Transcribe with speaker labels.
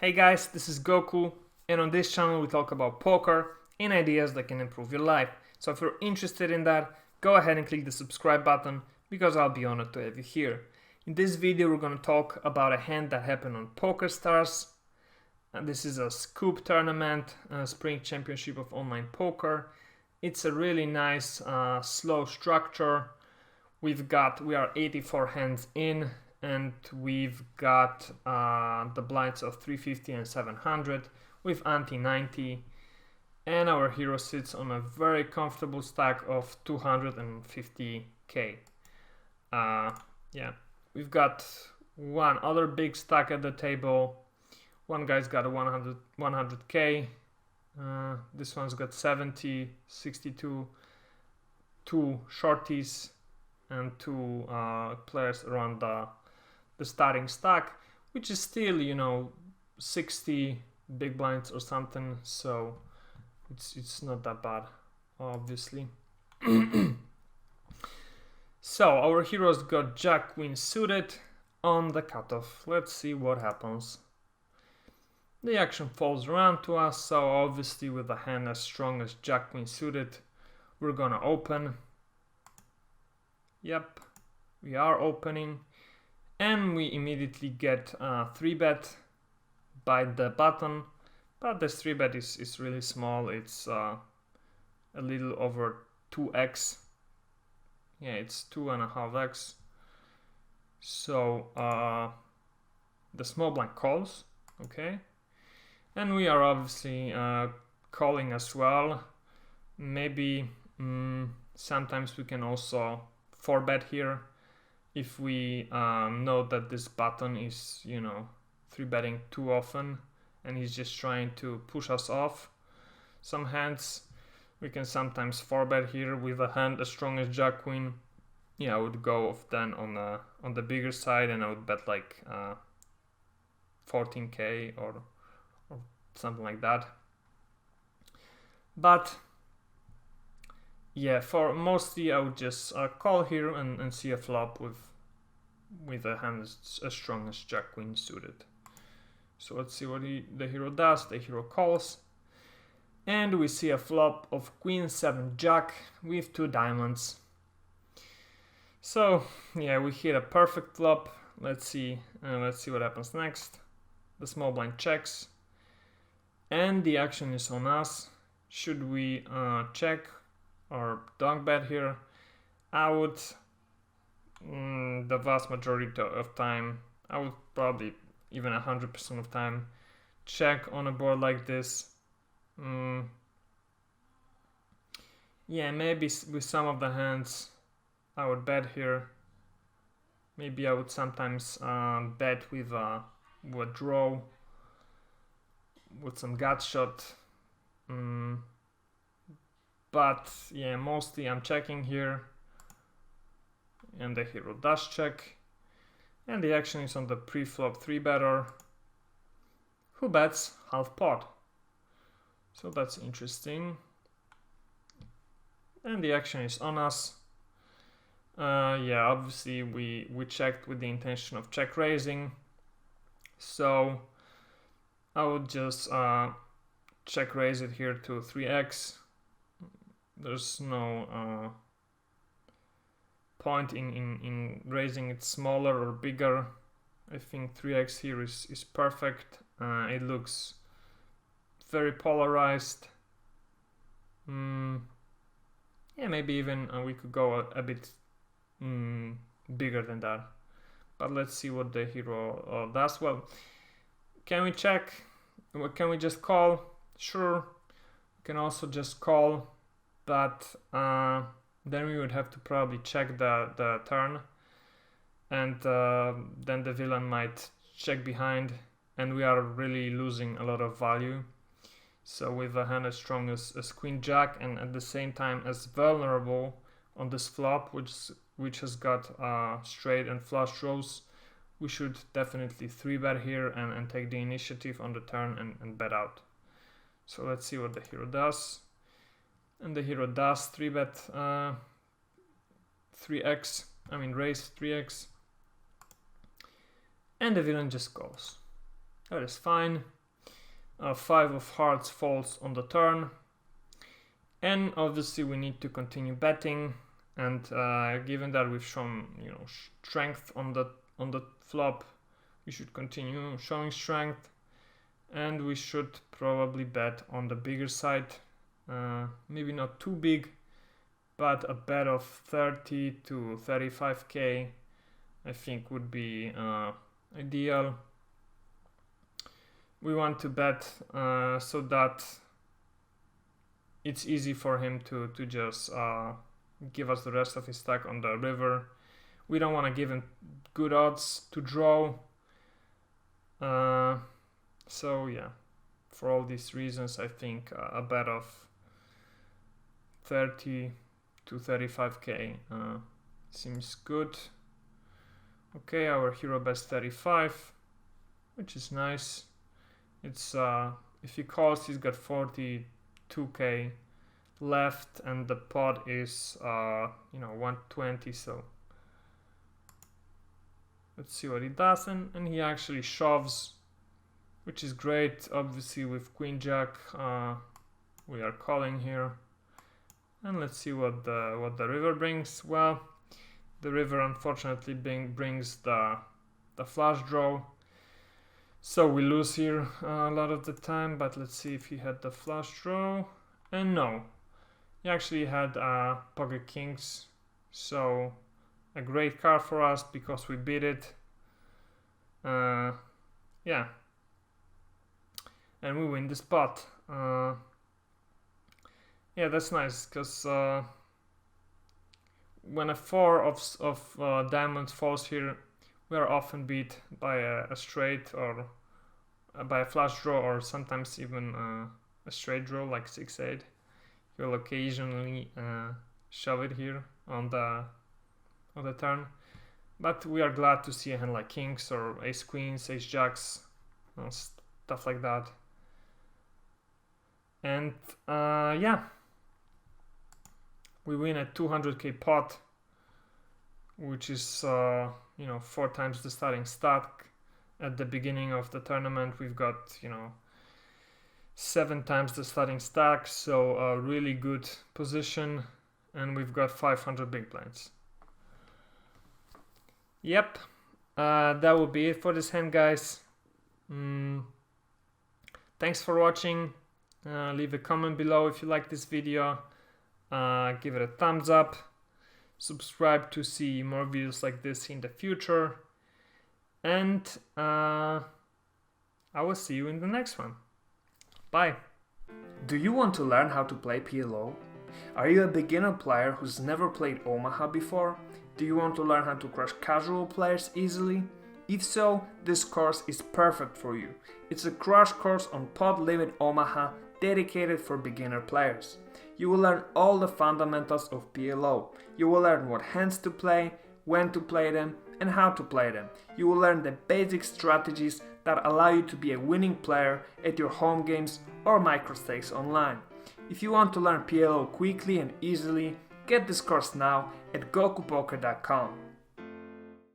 Speaker 1: Hey guys, this is Goku, and on this channel we talk about poker and ideas that can improve your life. So if you're interested in that, go ahead and click the subscribe button because I'll be honored to have you here. In this video we're going to talk about a hand that happened on PokerStars. This is a Scoop tournament, Spring Championship of Online Poker. It's a really nice slow structure. We are 84 hands in, and we've got the blinds of 350 and 700 with ante 90, and our hero sits on a very comfortable stack of 250k. Yeah, we've got one other big stack at the table. One guy's got a 100k. This one's got 70, 62, two shorties, and two players around the starting stack, which is still 60 big blinds or something, so it's not that bad, obviously. So our heroes got Jack Queen suited on the cutoff. Let's see what happens. The action falls around to us, so obviously with a hand as strong as Jack Queen suited, we're gonna open. Yep, we are opening, and we immediately get 3-bet by the button, but this 3-bet is really small. It's a little over 2x. Yeah, it's 2.5x. So the small blind calls, okay, and we are obviously calling as well. Maybe sometimes we can also 4-bet here if we know that this button is 3-betting too often and he's just trying to push us off some hands. We can sometimes 4-bet here with a hand as strong as Jack Queen. Yeah, I would go then on the bigger side, and I would bet like 14k or something like that. But yeah, for mostly I would just call here and see a flop with a hand as strong as Jack Queen suited. So let's see what the hero does. The hero calls, and we see a flop of Queen 7 Jack with 2 diamonds. So yeah, we hit a perfect flop. Let's see what happens next. The small blind checks, and the action is on us. Should we check or donk bet here? I would, the vast majority of time, I would probably even 100% of time check on a board like this. Yeah, maybe with some of the hands I would bet here. Maybe I would sometimes bet with a draw, with some gut shot. But yeah, mostly I'm checking here, and the hero does check, and the action is on the pre-flop 3-better, who bets half pot. So that's interesting, and the action is on us. Yeah, obviously we checked with the intention of check raising, so I would just check raise it here to 3x. There's no point in raising it smaller or bigger. I think 3x here is perfect. It looks very polarized. Yeah, maybe even we could go a bit bigger than that. But let's see what the hero does. Well, can we check? Can we just call? Sure. We can also just call, but then we would have to probably check the turn, and then the villain might check behind, and we are really losing a lot of value. So with a hand as strong as Queen Jack, and at the same time as vulnerable on this flop, which has got straight and flush draws, we should definitely 3-bet here and take the initiative on the turn and bet out. So let's see what the hero does. And the hero does 3-bet 3x, raise 3x, and the villain just calls. That is fine. 5 of hearts falls on the turn. And obviously we need to continue betting. And given that we've shown, strength on the flop, we should continue showing strength. And we should probably bet on the bigger side. Maybe not too big, but a bet of 30 to 35k I think would be ideal. We want to bet so that it's easy for him to just give us the rest of his stack on the river. We don't want to give him good odds to draw. So yeah, for all these reasons, I think a bet of 30 to 35k seems good. Okay, our hero bets 35, which is nice. It's if he calls, he's got 42k left, and the pot is 120. So let's see what he does, and he actually shoves, which is great. Obviously, with Queen Jack, we are calling here, and let's see what the river brings. Well, the river unfortunately brings the flush draw, so we lose here a lot of the time. But let's see if he had the flush draw, and no, he actually had pocket kings, so a great card for us because we beat it. Yeah, and we win the spot. Yeah, that's nice, because when a 4 of diamonds falls here, we are often beat by a straight or by a flush draw, or sometimes even a straight draw like 6-8. You'll occasionally shove it here on the turn, but we are glad to see a hand like kings or ace queens, ace jacks, stuff like that. And yeah, we win a 200k pot, which is 4 times the starting stack. At the beginning of the tournament, we've got 7 times the starting stack, so a really good position, and we've got 500 big blinds. Yep, that will be it for this hand, guys. Thanks for watching. Leave a comment below if you like this video. Give it a thumbs up. Subscribe to see more videos like this in the future. And I will see you in the next one. Bye. Do you want to learn how to play PLO? Are you a beginner player who's never played Omaha before? Do you want to learn how to crush casual players easily? If so, this course is perfect for you. It's a crash course on Pot Limit Omaha dedicated for beginner players. You will learn all the fundamentals of PLO. You will learn what hands to play, when to play them, and how to play them. You will learn the basic strategies that allow you to be a winning player at your home games or microstakes online. If you want to learn PLO quickly and easily, get this course now at gokupoker.com.